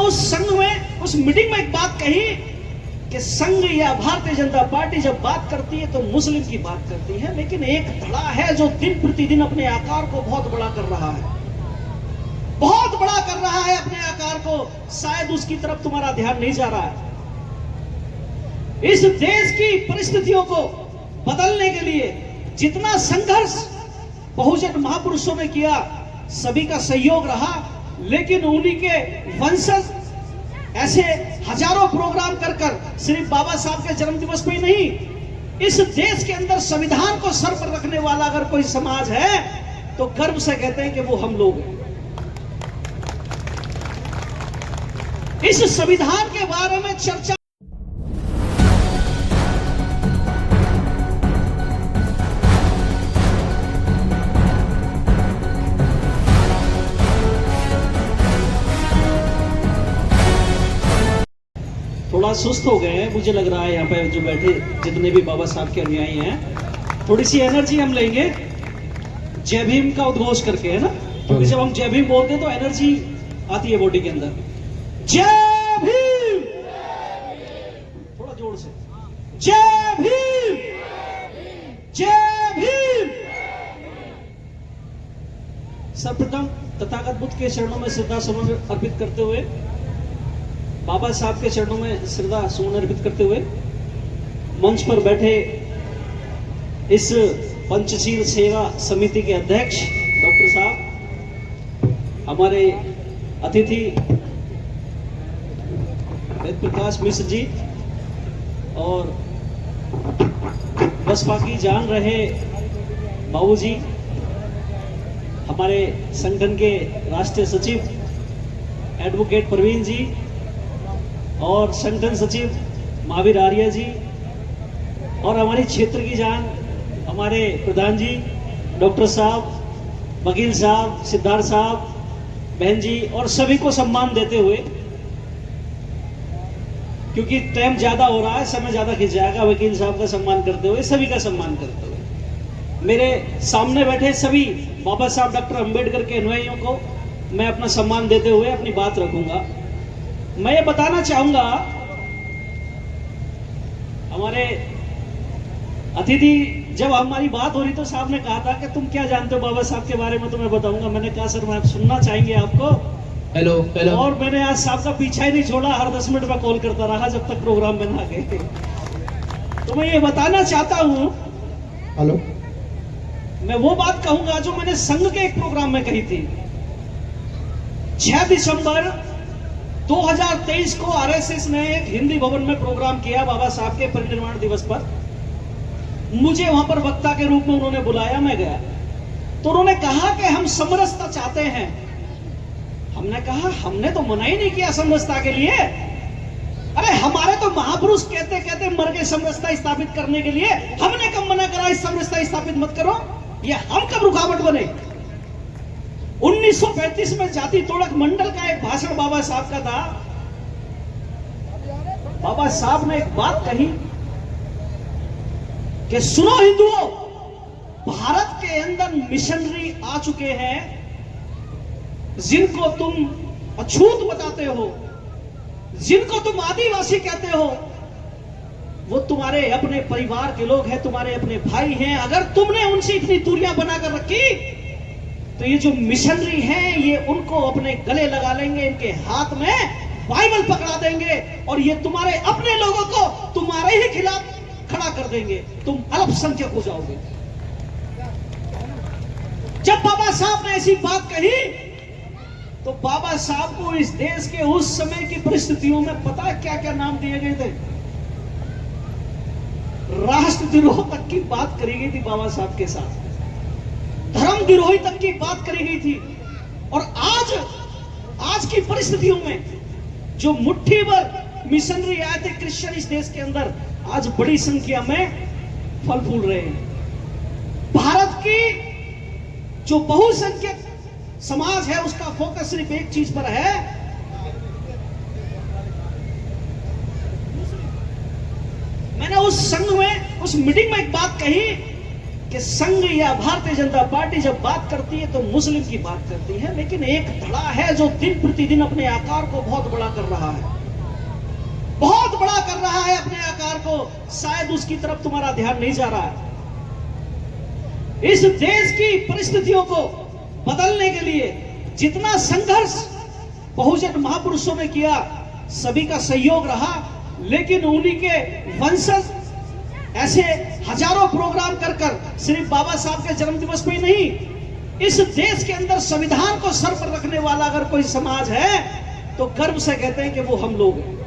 उस संघ में, उस मीटिंग में एक बात कही कि संघ या भारतीय जनता पार्टी जब बात करती है तो मुस्लिम की बात करती है, लेकिन एक धड़ा है जो दिन प्रतिदिन अपने आकार को बहुत बड़ा कर रहा है, बहुत बड़ा कर रहा है अपने आकार को। शायद उसकी तरफ तुम्हारा ध्यान नहीं जा रहा है। इस देश की परिस्थितियों को बदलने के लिए जितना संघर्ष बहुजन महापुरुषों ने किया, सभी का सहयोग रहा, लेकिन उन्हीं के वंशज ऐसे हजारों प्रोग्राम कर सिर्फ बाबा साहब के जन्म दिवस पे ही नहीं, इस देश के अंदर संविधान को सर पर रखने वाला अगर कोई समाज है तो गर्व से कहते हैं कि वो हम लोग हैं। इस संविधान के बारे में चर्चा थोड़ा सुस्त हो गए हैं, मुझे लग रहा है यहाँ पे जो बैठे जितने भी बाबा साहब के अनुयायी हैं, थोड़ी सी एनर्जी हम लेंगे जय भीम का उद्घोष करके, है ना? क्योंकि जब हम जय भीम बोलते हैं तो एनर्जी आती है बॉडी के अंदर। जय भीम, थोड़ा जोर से, जय भीम, जय भीम। सर्वप्रथम तथागत बुद्ध के चरणों में श्रद्धा सुमन अर्पित करते हुए, बाबा साहब के चरणों में श्रद्धा सुमन अर्पित करते हुए, मंच पर बैठे इस पंचशील सेवा समिति के अध्यक्ष डॉक्टर साहब, हमारे अतिथि वेद प्रकाश मिश्र जी, और बसपा की जान रहे बाबूजी, हमारे संगठन के राष्ट्रीय सचिव एडवोकेट प्रवीण जी, और संगठन सचिव महावीर आर्य जी, और हमारी क्षेत्र की जान हमारे प्रधान जी डॉक्टर साहब, वकील साहब, सिद्धार्थ साहब, बहन जी, और सभी को सम्मान देते हुए, क्योंकि टाइम ज्यादा हो रहा है, समय ज्यादा खिंच जाएगा, वकील साहब का सम्मान करते हुए, सभी का सम्मान करते हुए, मेरे सामने बैठे सभी बाबा साहब डॉक्टर अंबेडकर के अनुयायियों को मैं अपना सम्मान देते हुए अपनी बात रखूंगा। मैं ये बताना चाहूंगा, हमारे अतिथि, जब हमारी बात हो रही तो साहब ने कहा था कि तुम क्या जानते हो बाबा साहब के बारे में, तो मैं बताऊंगा। मैंने कहा सर मैं सुनना चाहेंगे आपको। Hello hello. और मैंने आज साहब का पीछा ही नहीं छोड़ा, हर 10 मिनट में कॉल करता रहा जब तक प्रोग्राम में ना गए। तो मैं ये बताना चाहता हूं, हेलो, मैं वो बात कहूंगा जो मैंने संघ के एक प्रोग्राम में कही थी। 6 दिसंबर 2023 को आरएसएस ने एक हिंदी भवन में प्रोग्राम किया बाबा साहब के परिनिर्वाण दिवस पर। मुझे वहां पर वक्ता के रूप में उन्होंने बुलाया, मैं गया। तो उन्होंने कहा कि हम समरसता चाहते हैं। हमने कहा हमने तो मना ही नहीं किया समरसता के लिए। अरे हमारे तो महापुरुष कहते कहते मर गए समरसता स्थापित करने के लिए। हमने कब मना करा इस समरसता स्थापित मत करो? ये हम कब रुकावट बने? 1935 में जाति तोड़क मंडल का एक भाषण बाबा साहब का था। बाबा साहब ने एक बात कही कि सुनो हिंदुओं, भारत के अंदर मिशनरी आ चुके हैं जिनको तुम अछूत बताते हो, जिनको तुम आदिवासी कहते हो, वो तुम्हारे अपने परिवार के लोग हैं, तुम्हारे अपने भाई हैं। अगर तुमने उनसे इतनी दूरियां बनाकर रखी तो ये जो मिशनरी हैं ये उनको अपने गले लगा लेंगे, इनके हाथ में बाइबल पकड़ा देंगे और ये तुम्हारे अपने लोगों को तुम्हारे ही खिलाफ खड़ा कर देंगे, तुम अल्पसंख्यक हो जाओगे। जब बाबा साहब ने ऐसी बात कही तो बाबा साहब को इस देश के उस समय की परिस्थितियों में पता है क्या क्या नाम दिए गए थे? राष्ट्रद्रोह तक की बात करी गई थी बाबा साहब के साथ, धर्मद्रोही तक की बात करी गई थी। और आज की परिस्थितियों में जो मुट्ठी भर मिशनरी आए थे क्रिश्चियन इस देश के अंदर, आज बड़ी संख्या में फल फूल रहे हैं। भारत की जो बहुसंख्यक समाज है उसका फोकस सिर्फ एक चीज पर है, मैंने उस संघ में, उस मीटिंग में एक बात कही कि संघ या भारतीय जनता पार्टी जब बात करती है तो मुस्लिम की बात करती है, लेकिन एक धड़ा है जो दिन प्रतिदिन अपने आकार को बहुत बड़ा कर रहा है, बहुत बड़ा कर रहा है अपने आकार को। शायद उसकी तरफ तुम्हारा ध्यान नहीं जा रहा है। इस देश की परिस्थितियों को बदलने के लिए जितना संघर्ष बहुजन महापुरुषों ने किया, सभी का सहयोग रहा, लेकिन उन्हीं के वंशज ऐसे हजारों प्रोग्राम कर सिर्फ बाबा साहब के जन्म दिवस पे ही नहीं, इस देश के अंदर संविधान को सर पर रखने वाला अगर कोई समाज है तो गर्व से कहते हैं कि वो हम लोग हैं।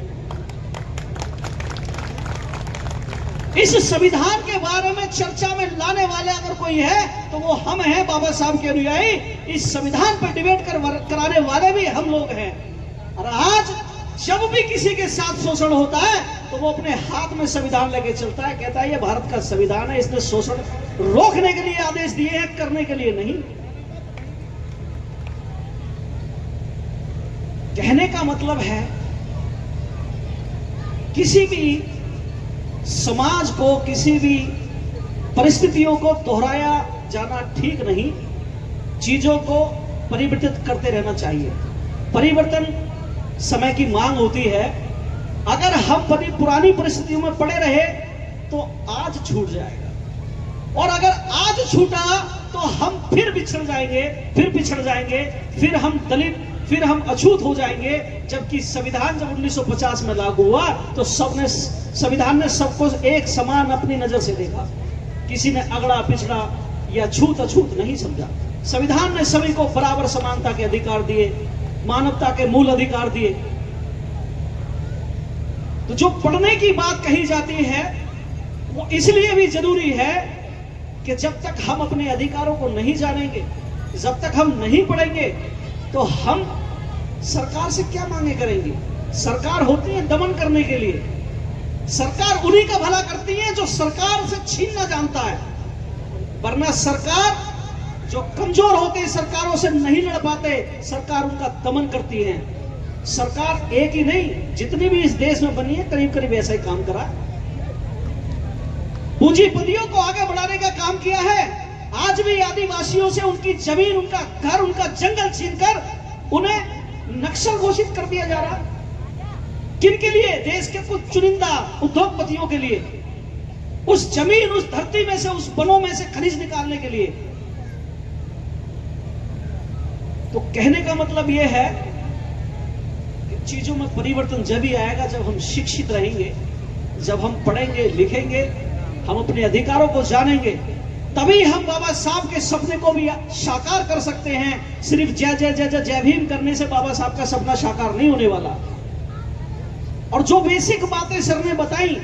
इस संविधान के बारे में चर्चा में लाने वाले अगर कोई है तो वो हम हैं, बाबा साहब के अनुयायी। इस संविधान पर डिबेट कराने वाले भी हम लोग हैं। और आज जब भी किसी के साथ शोषण होता है तो वो अपने हाथ में संविधान लेके चलता है, कहता है ये भारत का संविधान है, इसने शोषण रोकने के लिए आदेश दिए हैं, करने के लिए नहीं। कहने का मतलब है किसी भी समाज को, किसी भी परिस्थितियों को दोहराया जाना ठीक नहीं। चीजों को परिवर्तित करते रहना चाहिए। परिवर्तन समय की मांग होती है। अगर हम पुरानी परिस्थितियों में पड़े रहे तो आज छूट जाएगा, और अगर आज छूटा तो हम फिर बिछड़ जाएंगे, फिर पिछड़ जाएंगे, फिर हम दलित, फिर हम अछूत हो जाएंगे। जबकि संविधान जब 1950 में लागू हुआ तो संविधान ने सबको एक समान अपनी नजर से देखा। किसी ने अगड़ा पिछड़ा या छूत अछूत नहीं समझा। संविधान ने सभी को बराबर समानता के अधिकार दिए, मानवता के मूल अधिकार दिए। तो जो पढ़ने की बात कही जाती है वो इसलिए भी जरूरी है कि जब तक हम अपने अधिकारों को नहीं जानेंगे, जब तक हम नहीं पढ़ेंगे, तो हम सरकार से क्या मांगे करेंगे। सरकार होती है दमन करने के लिए। सरकार उन्हीं का भला करती है जो सरकार से छीनना जानता है, वरना सरकार जो कमजोर होते हैं, सरकारों से नहीं लड़ पाते, सरकार उनका दमन करती है। सरकार एक ही नहीं, जितनी भी इस देश में बनी है करीब करीब ऐसा ही काम करा। पूंजीपतियों को आगे बढ़ाने का काम किया है। आज भी आदिवासियों से उनकी जमीन, उनका घर, उनका जंगल छीनकर उन्हें नक्सल घोषित कर दिया जा रहा। किनके लिए? देश के कुछ चुनिंदा उद्योगपतियों के लिए, उस जमीन, उस धरती में से, उस वनों में से खनिज निकालने के लिए। तो कहने का मतलब यह है कि चीजों में परिवर्तन जब ही आएगा जब हम शिक्षित रहेंगे, जब हम पढ़ेंगे लिखेंगे, हम अपने अधिकारों को जानेंगे, तभी हम बाबा साहब के सपने को भी साकार कर सकते हैं। सिर्फ जय जय जय जय जय भीम करने से बाबा साहब का सपना साकार नहीं होने वाला। और जो बेसिक बातें सर ने बताई,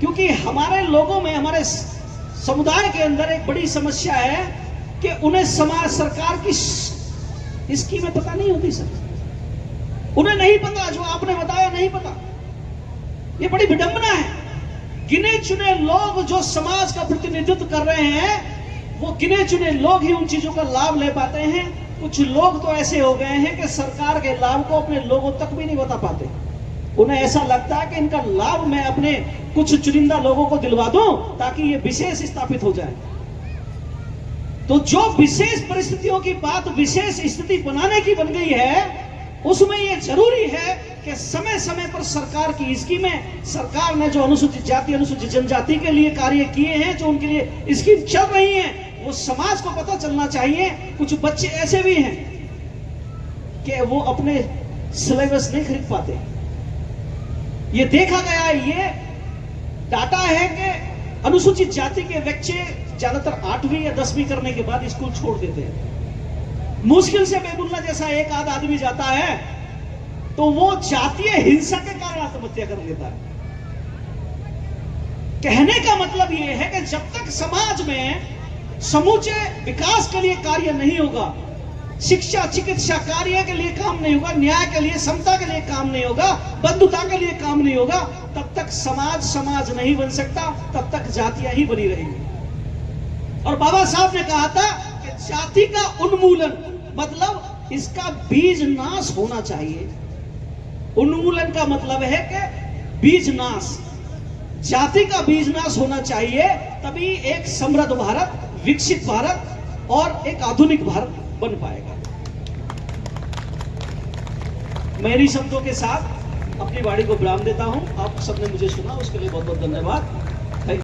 क्योंकि हमारे लोगों में, हमारे समुदाय के अंदर एक बड़ी समस्या है कि उन्हें समाज, सरकार की स्कीमें पता नहीं होती सर। उन्हें नहीं पता, जो आपने बताया नहीं पता। ये बड़ी विडंबना है। गिने चुने लोग जो समाज का प्रतिनिधित्व कर रहे हैं, वो गिने चुने लोग ही उन चीजों का लाभ ले पाते हैं। कुछ लोग तो ऐसे हो गए हैं कि सरकार के लाभ को अपने लोगों तक भी नहीं बता पाते। उन्हें ऐसा लगता है कि इनका लाभ मैं अपने कुछ चुनिंदा लोगों को दिलवा दूं ताकि ये विशेष स्थापित हो जाए। तो जो विशेष परिस्थितियों की बात विशेष स्थिति बनाने की बन गई है, उसमें यह जरूरी है कि समय समय पर सरकार की स्कीमें, सरकार ने जो अनुसूचित जाति, अनुसूचित जनजाति के लिए कार्य किए हैं, जो उनके लिए स्कीम चल रही है, वो समाज को पता चलना चाहिए। कुछ बच्चे ऐसे भी हैं कि वो अपने सिलेबस नहीं खरीद पाते। ये देखा गया है, ये डाटा है कि अनुसूचित जाति के बच्चे ज्यादातर 8वीं या 10वीं करने के बाद स्कूल छोड़ देते हैं। मुश्किल से बेगुल्ला जैसा एक आध आदमी जाता है तो वो जातीय हिंसा के कारण आत्महत्या कर लेता है। कहने का मतलब यह है कि जब तक समाज में समूचे विकास के लिए कार्य नहीं होगा, शिक्षा, चिकित्सा कार्य के लिए काम नहीं होगा, न्याय के लिए, समता के लिए काम नहीं होगा, बंधुता के लिए काम नहीं होगा, तब तक समाज समाज नहीं बन सकता, तब तक जातियां ही बनी रहेंगी। और बाबा साहब ने कहा था कि जाति का उन्मूलन मतलब इसका बीज नाश होना चाहिए। उन्मूलन का मतलब है कि बीज नाश, जाति का बीज नाश होना चाहिए, तभी एक समृद्ध भारत विकसित भारत और एक आधुनिक भारत बन पाएगा। मैं इन्हीं शब्दों के साथ अपनी वाणी को विराम देता हूं। आप सबने मुझे सुना, उसके लिए बहुत बहुत धन्यवाद।